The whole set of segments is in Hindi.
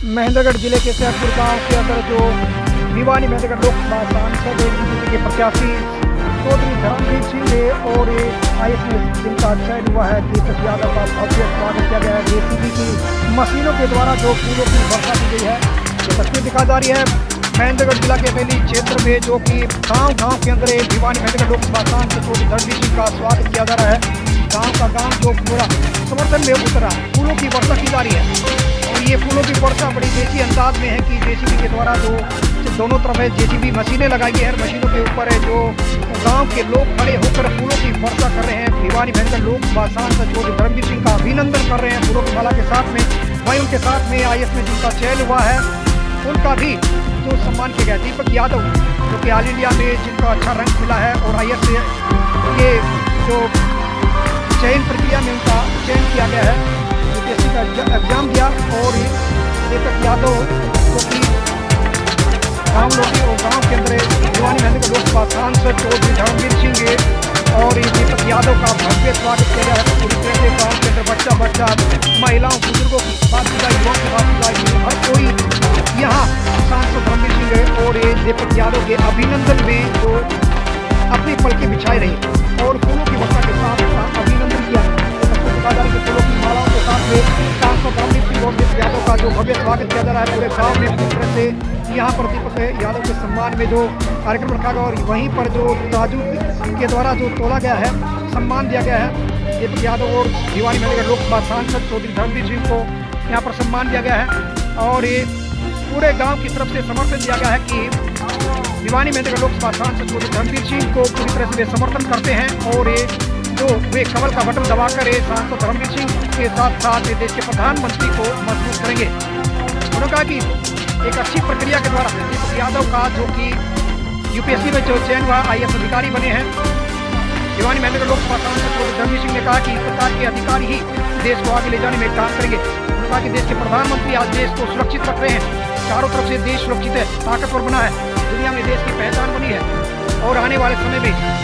महेंद्रगढ़ जिले के सैदपुर गांव के अंदर जो भिवानी महेंद्रगढ़ लोकसभा सांसद बीजेपी के प्रत्याशी चौधरी धर्मवीर सिंह और IAS में जिनका चयन हुआ है दीपक यादव का भव्य स्वागत किया गया है। JCB की मशीनों के द्वारा जो फूलों की वर्षा की गई है, ये तस्वीर दिखा जा रही है महेंद्रगढ़ जिला के पहली क्षेत्र में, जो कि गांव के अंदर भिवानी महेंद्रगढ़ लोकसभा सांसद चौधरी धर्मवीर सिंह का स्वागत किया जा रहा है। गाँव का गाँव जो पूरा समर्थन में उतरा, फूलों की वर्षा की जा रही है। और ये फूलों की वर्षा बड़ी देसी अंदाज में है कि JCB के द्वारा जो दोनों तरफ है JCB मशीनें लगाई गई है। मशीनों के ऊपर है जो गांव के लोग खड़े होकर फूलों की वर्षा कर रहे हैं। भिवानी महेंद्रगढ़ लोकसभा सांसद चौधरी धर्मवीर सिंह का अभिनंदन कर रहे हैं फूलों की माला के साथ में। वहीं उनके साथ में IAS में जिनका चयन हुआ है उनका भी जो सम्मान किया गया। दीपक यादव जो कि ऑल इंडिया में जिनका अच्छा रंग मिला है और IAS से ये जो चयन प्रक्रिया में उनका चयन किया गया है, UPSC का एग्जाम दिया। और दीपक यादव जो कि गाँव लोग और गाँव के अंदर भिवानी महेंद्रगढ़ लोकसभा सांसद चौधरी धर्मवीर सिंह और दीपक यादव का भव्य स्वागत किया गया है। पूरी तरह से गाँव के अंदर बच्चा महिलाओं बुजुर्गों की बात की जाए, युवाओं की बात की जाए, हर कोई यहाँ सांसद धर्मवीर सिंह और दीपक यादव के अभिनंदन में जो अपनी पलकें बिछाई रही और फूलों की वर्षा के साथ अभिनंदन किया। फूलों की मालाओं के साथ में सांसद धर्मवीर सिंह और दीपक यादव का जो भव्य स्वागत किया जा रहा है पूरे गाँव में। पूरी तरह से यहाँ पर दीपक यादव के सम्मान में जो कार्यक्रम रखा गया और वहीं पर जो राजू के द्वारा जो तोला गया है, सम्मान दिया गया है दीपक यादव और भिवानी महेंद्रगढ़ लोकसभा सांसद चौधरी धर्मवीर सिंह को यहाँ पर सम्मान दिया गया है। और ये पूरे गांव की तरफ से समर्थन दिया गया है कि भिवानी महेंद्रगढ़ लोकसभा सांसद चौधरी धर्मवीर सिंह को पूरी तरह से वे समर्थन करते हैं। और ये जो वे कमल का बटन दबाकर सांसद धर्मवीर सिंह के साथ साथ देश के प्रधानमंत्री को मजबूत करेंगे। उन्होंने कहा कि एक अच्छी प्रक्रिया के द्वारा दीपक यादव का जो कि UPSC में जो चयन हुआ IAS अधिकारी बने हैं। भिवानी महेंद्रगढ़ लोकसभा सांसद चौधरी धर्मवीर सिंह ने कहा कि इस प्रकार के अधिकारी ही देश को आगे ले जाने में काम करेंगे। उन्होंने कहा कि देश के प्रधानमंत्री आज देश को सुरक्षित रख रहे हैं, चारों तरफ से देश सुरक्षित है, ताकतवर बना है, दुनिया में देश की पहचान बनी है। और आने वाले समय में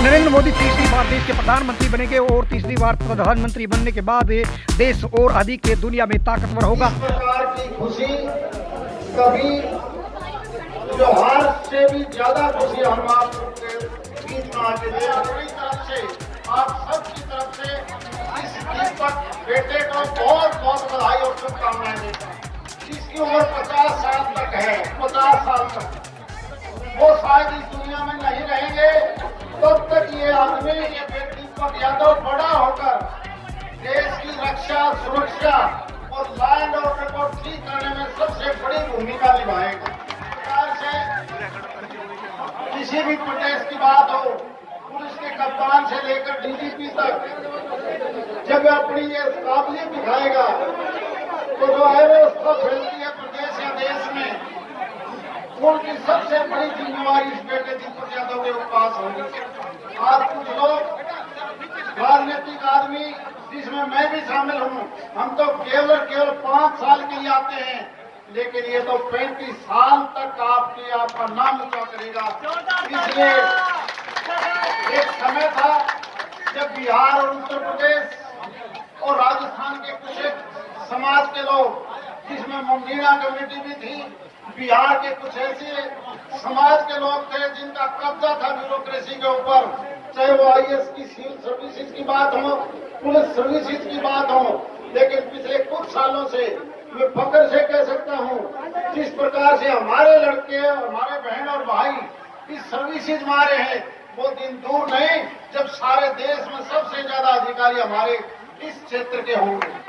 नरेंद्र मोदी तीसरी बार देश के प्रधानमंत्री बनेंगे और तीसरी बार प्रधानमंत्री बनने के बाद देश और अधिक दुनिया में ताकतवर होगा। इस प्रकार की खुशी कभी त्योहार से भी ज्यादा खुशी हम आपके बीच में आके दे। पूरी तरफ से आप सबकी तरफ से इस दीपक बेटे को बहुत बहुत बधाई और शुभकामनाएं देता हूँ। जिसकी उम्र 50 साल तक है, 50 साल तक, वो शायद इस दुनिया में नहीं रहेंगे, तब तक ये आदमी, ये दीपक यादव बड़ा होकर देश की रक्षा, सुरक्षा और लॉ एंड ऑर्डर को ठीक करने में सबसे बड़ी भूमिका निभाएगा। सरकार से किसी भी प्रदेश की बात हो, पुलिस के कप्तान से लेकर DGP तक, जब अपनी ये काबिलियत दिखाएगा तो जो अव्यवस्था फैलती है प्रदेश या देश में, उनकी सबसे बड़ी जिम्मेवारी इस बेटे दीपक यादव के पास होगी। आज कुछ लोग राजनीतिक आदमी, जिसमें मैं भी शामिल हूँ, हम तो केवल 5 साल के लिए आते हैं, लेकिन ये तो 35 साल तक आपका नाम ऊंचा करेगा। इसलिए एक समय था जब बिहार और उत्तर प्रदेश और राजस्थान के कुछ समाज के लोग, जिसमें मीणा कम्युनिटी भी थी, बिहार के कुछ ऐसे समाज के लोग थे जिनका कब्जा था ब्यूरोक्रेसी के ऊपर, चाहे वो IAS की सिविल सर्विसेज की बात हो, पुलिस सर्विसेज की बात हो। लेकिन पिछले कुछ सालों से मैं फख्र से कह सकता हूँ, जिस प्रकार से हमारे लड़के, हमारे बहन और भाई इस सर्विसेज में आ रहे हैं, वो दिन दूर नहीं जब सारे देश में सबसे ज्यादा अधिकारी हमारे इस क्षेत्र के होंगे।